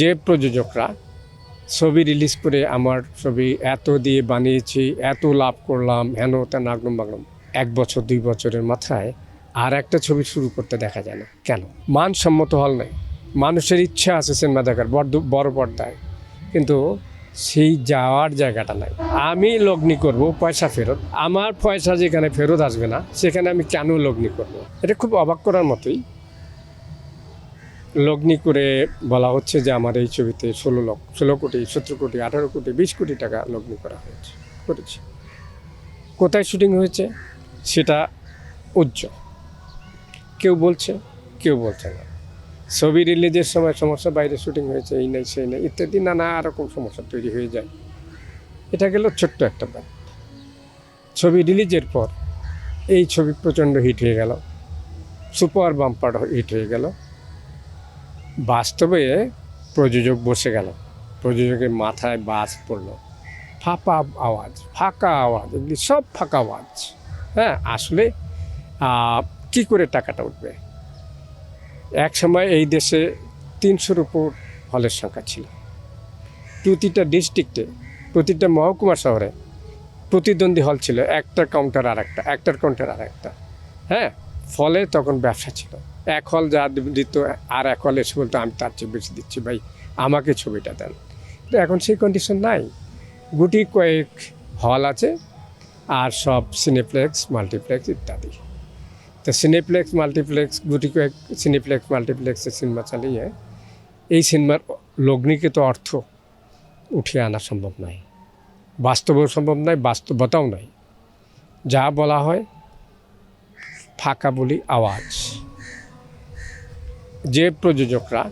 যে প্রযোজকরা ছবি রিলিজ করে আমার ছবি এত দিয়ে বানিয়েছি, এত লাভ করলাম, হেন তেন আগলম বাগলম, 1 বছর 2 বছরের মাথায় আর একটা ছবি শুরু করতে দেখা যায় না কেন? মানসম্মত হল নেই। মানুষের ইচ্ছা আছে সিনেমা দেখার বড় পর্দায়, কিন্তু সেই যাওয়ার জায়গাটা নাই। আমি লগ্নি করব পয়সা ফেরত, আমার পয়সা যেখানে ফেরত আসবে না সেখানে আমি কেন লগ্নি করব? এটা খুব অবাক করার মতোই। লগ্নি করে বলা হচ্ছে যে আমার এই ছবিতে 16 কোটি, 17 কোটি, 18 কোটি, 20 কোটি টাকা লগ্নি করেছে। কোথায় শুটিং হয়েছে সেটা উজ্জ্বল, কেউ বলছে, কেউ বলছে না। ছবি রিলিজের সময় সমস্যা, বাইরে শুটিং হয়েছে, এই নেই সেই নেই ইত্যাদি নানা রকম সমস্যা তৈরি হয়ে যায়। এটা গেল ছোট্ট একটা ব্যাপার। ছবি রিলিজের পর এই ছবি প্রচণ্ড হিট হয়ে গেল, সুপার বাম্পার হিট হয়ে গেল। বাস্তবে প্রযোজক বসে গেল, প্রযোজকের মাথায় বাজ পড়ল, ফাঁকা আওয়াজ, এগুলি সব ফাঁকা আওয়াজ। হ্যাঁ, আসলে কি করে টাকাটা উঠবে? এক সময় এই দেশে 300-র উপর হলের সংখ্যা ছিল। প্রতিটা ডিস্ট্রিক্টে, প্রতিটা মহকুমা শহরে প্রতিদ্বন্দ্বী হল ছিল, একটার কাউন্টার আর একটা। হ্যাঁ, ফলে তখন ব্যবসা ছিল। এক হল যা দিত আর এক হল এসে বলতো আমি তার চেয়ে বেশি দিচ্ছি, ভাই আমাকে ছবিটা দেন। তো এখন সেই কন্ডিশন নাই। গুটি কয়েক হল আছে আর সব সিনেপ্লেক্স, মাল্টিপ্লেক্স ইত্যাদি। তো সিনেপ্লেক্স, মাল্টিপ্লেক্স, গুটি কয়েক সিনেপ্লেক্স, মাল্টিপ্লেক্সের সিনেমা চালিয়ে এই সিনেমার লগ্নিকে তো অর্থ উঠিয়ে আনা সম্ভব নয়, বাস্তবেও সম্ভব নয়, বাস্তবতাও নয়। যা বলা হয় ফাঁকা বলি আওয়াজ। যে প্রযোজকরা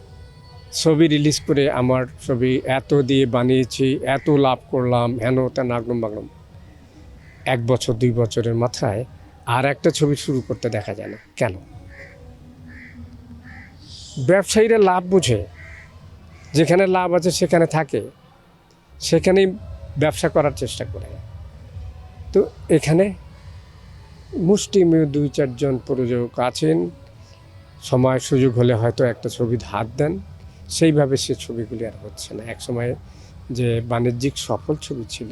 ছবি রিলিজ করে আমার ছবি এত দিয়ে বানিয়েছি, এত লাভ করলাম, হেন তেন আগলম বাগলম, 1 বছর 2 বছরের মাথায় আর একটা ছবি শুরু করতে দেখা যায় না কেন? ব্যবসায়ীরা লাভ বুঝে, যেখানে লাভ আছে সেখানে থাকে, সেখানেই ব্যবসা করার চেষ্টা করে। তো এখানে মুষ্টিমেয় 2-4 জন প্রযোজক আছেন, সময় সুযোগ হলে হয়তো একটা ছবি হাত দেন, সেইভাবে সে ছবিগুলি আর হচ্ছে না। এক সময় যে বাণিজ্যিক সফল ছবি ছিল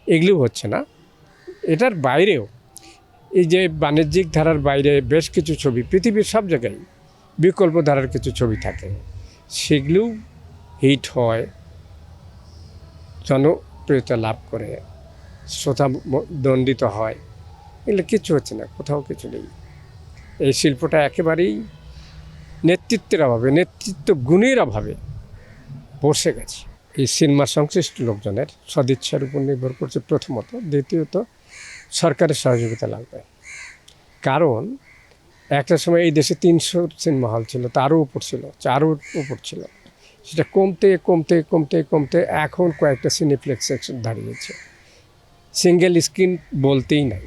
এগুলিও হচ্ছে না। এটার বাইরেও, এই যে বাণিজ্যিক ধারার বাইরে বেশ কিছু ছবি পৃথিবীর সব জায়গায় বিকল্প ধারার কিছু ছবি থাকে, সেগুলোও হিট হয়, জনপ্রিয়তা লাভ করে, শ্রোতা দণ্ডিত হয়। এগুলো কিচ্ছু হচ্ছে না, কোথাও কিছু নেই। এই শিল্পটা একেবারেই নেতৃত্বের অভাবে, নেতৃত্ব গুণের অভাবে বসে গেছে। এই সিনেমা সংশ্লিষ্ট লোকজনের সদিচ্ছার উপর নির্ভর করছে প্রথমত। দ্বিতীয়ত সরকারের সহযোগিতা লাগবে। কারণ একটা সময় এই দেশে 300 সিনেমা হল ছিল, তারও উপর ছিল, 4-র উপর ছিল। সেটা কমতে কমতে কমতে কমতে এখন কয়েকটা সিনেপ্লেক্স দাঁড়িয়েছে। সিঙ্গেল স্ক্রিন বলতেই নাই।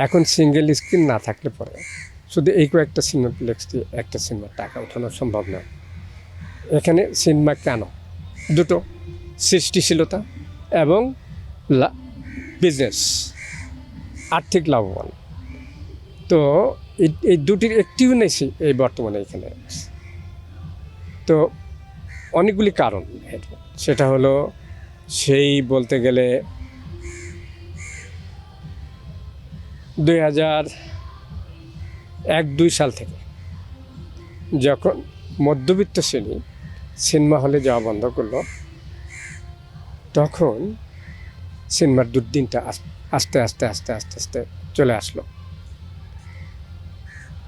এখন সিঙ্গেল স্ক্রিন না থাকলে পরে শুধু এই কয়েকটা সিনেপ্লেক্স দিয়ে একটা সিনেমার টাকা ওঠানো সম্ভব নয়। এখানে সিনেমা কেন? দুটো, সৃষ্টিশীলতা এবং বিজনেস, আর্থিক লাভবান। তো এই দুটির একটিও নেই এই বর্তমানে এখানে। তো অনেকগুলি কারণ, সেটা হলো সেই বলতে গেলে 2001-2 সাল থেকে যখন মধ্যবিত্ত শ্রেণী সিনেমা হলে যাওয়া বন্ধ করলো, তখন সিনেমার দুর্দিনটা আস্তে আস্তে আস্তে আস্তে আস্তে চলে আসলো।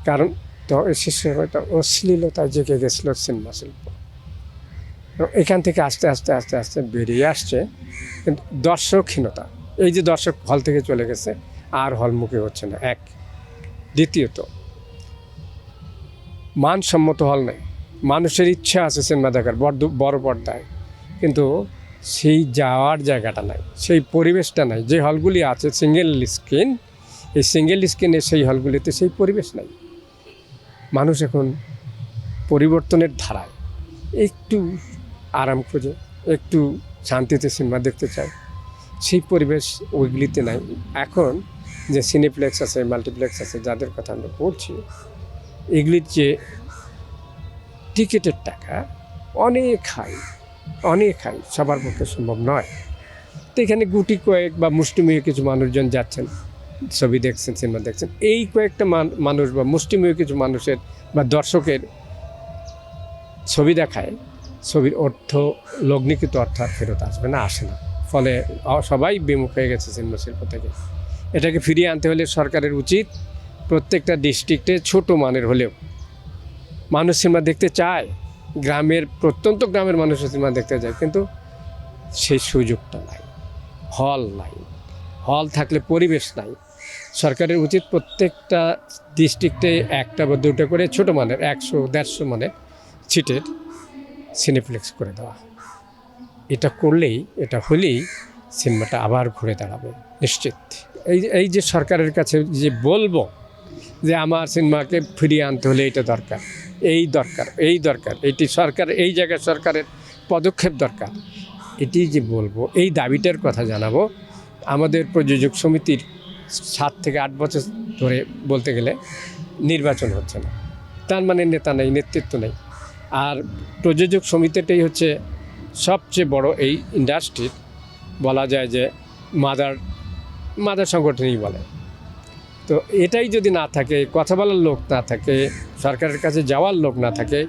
কারণ তো সে সময়টা অশ্লীলতায় জেগে গেছিলো সিনেমা শিল্প। এখান থেকে আস্তে আস্তে আস্তে আস্তে বেরিয়ে আসছে কিন্তু দর্শকহীনতা। এই যে দর্শক হল থেকে চলে গেছে, আর হলমুখী হচ্ছে না, এক। দ্বিতীয়ত মানসম্মত হল নেই। মানুষের ইচ্ছা আছে সিনেমা দেখার বড় পর্দায়, কিন্তু সেই যাওয়ার জায়গাটা নাই, সেই পরিবেশটা নাই। যে হলগুলি আছে সিঙ্গেল স্ক্রিন, এই সিঙ্গেল স্ক্রিনে সেই হলগুলিতে সেই পরিবেশ নাই। মানুষ এখন পরিবর্তনের ধারায় একটু আরাম খোঁজে, একটু শান্তিতে সিনেমা দেখতে চায়, সেই পরিবেশ ওইগুলিতে নাই। এখন যে সিনেপ্লেক্স আছে, মাল্টিপ্লেক্স আছে, যাদের কথা আমরা বলছি, এগুলির যে টিকিটের টাকা, অনেক হাই, সবার পক্ষে সম্ভব নয়। তো এখানে গুটি কয়েক বা মুষ্টিমেয় কিছু মানুষজন যাচ্ছেন, ছবি দেখছেন, সিনেমা দেখছেন, এই কয়েকটা মানুষ বা মুষ্টিমেয় কিছু মানুষের বা দর্শকের ছবি দেখায়, ছবির অর্থ, লগ্নিকৃত অর্থ আর ফেরত আসবে না, আসে না। ফলে সবাই বিমুখ হয়ে গেছে সিনেমা শিল্প থেকে। এটাকে ফিরিয়ে আনতে হলে সরকারের উচিত প্রত্যেকটা ডিস্ট্রিক্টে ছোট মানের হলেও মানুষ সিনেমা দেখতে চায়, প্রত্যন্ত গ্রামের মানুষ সিনেমা দেখতে যায়, কিন্তু সেই সুযোগটা নাই, হল নাই। হল থাকলে পরিবেশ নাই। সরকারের উচিত প্রত্যেকটা ডিস্ট্রিক্টে একটা বা দুটো করে ছোট মানের 100-150 মানের সিটের সিনেপ্লেক্স করে দেওয়া। এটা হলেই সিনেমাটা আবার ঘুরে দাঁড়াবে নিশ্চিত। এই যে সরকারের কাছে যে বলবো যে আমার সিনেমাকে ফিরিয়ে আনতে হলে এটা দরকার, এটি সরকার, এই জায়গায় সরকারের পদক্ষেপ দরকার, এটি যে বলবো, এই দাবিটার কথা জানাবো। আমাদের প্রযোজক সমিতির 7 থেকে 8 বছর ধরে বলতে গেলে নির্বাচন হচ্ছে না, তার মানে নেতা নেই, নেতৃত্ব নেই। আর প্রযোজক সমিতিটাই হচ্ছে সবচেয়ে বড় এই ইন্ডাস্ট্রির, বলা যায় যে মাদার সংগঠনই বলে। তো এটাই যদি না থাকে, কথা বলার লোক না থাকে, সরকারের কাছে যাওয়ার লোক না থাকে,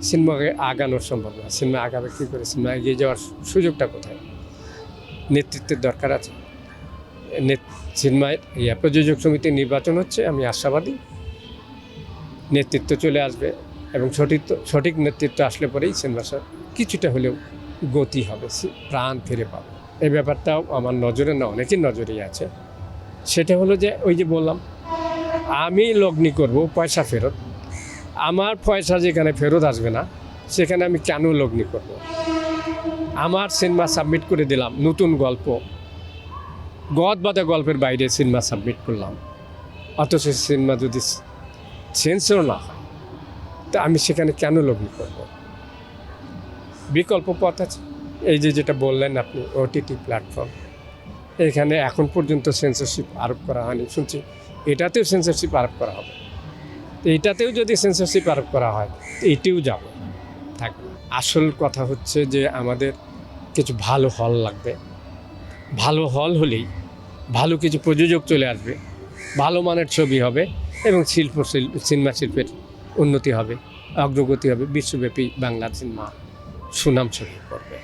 সিনেমাকে আগানোর সম্ভব না। সিনেমা আগাবে কী করে? সিনেমা এগিয়ে যাওয়ার সুযোগটা কোথায়? নেতৃত্বের দরকার আছে। সিনেমায় প্রযোজক সমিতির নির্বাচন হচ্ছে, আমি আশাবাদী নেতৃত্ব চলে আসবে, এবং সঠিক নেতৃত্ব আসলে পরেই সিনেমা কিছুটা হলেও গতি হবে, প্রাণ ফিরে পাবে। এই ব্যাপারটাও আমার নজরে না, অনেকের নজরেই আছে। সেটা হলো যে ওই যে বললাম, আমি লগ্নি করব পয়সা ফেরত, আমার পয়সা যেখানে ফেরত আসবে না সেখানে আমি কেন লগ্নি করব? আমার সিনেমা সাবমিট করে দিলাম, নতুন গল্প, গদবাঁধা গল্পের বাইরে সিনেমা সাবমিট করলাম, অথচ সিনেমা যদি সেন্সর না হয়, তা আমি সেখানে কেন লগ্নি করব? বিকল্প পথ আছে। এই যেটা বললেন আপনি, OTT প্ল্যাটফর্ম, এখানে এখন পর্যন্ত সেন্সরশিপ আরোপ করা হয়নি, শুনছি এটাতেও সেন্সরশিপ আরোপ করা হবে। তো এটাতেও যদি সেন্সরশিপ আরোপ করা হয়, এটিও যাবে, থাকবে। আসল কথা হচ্ছে যে আমাদের কিছু ভালো হল লাগবে। ভালো হল হলেই ভালো কিছু প্রযোজক চলে আসবে, ভালো মানের ছবি হবে, এবং সিনেমা শিল্পের উন্নতি হবে, অগ্রগতি হবে, বিশ্বব্যাপী বাংলা সিনেমা সুনাম ছড়িয়ে পড়বে।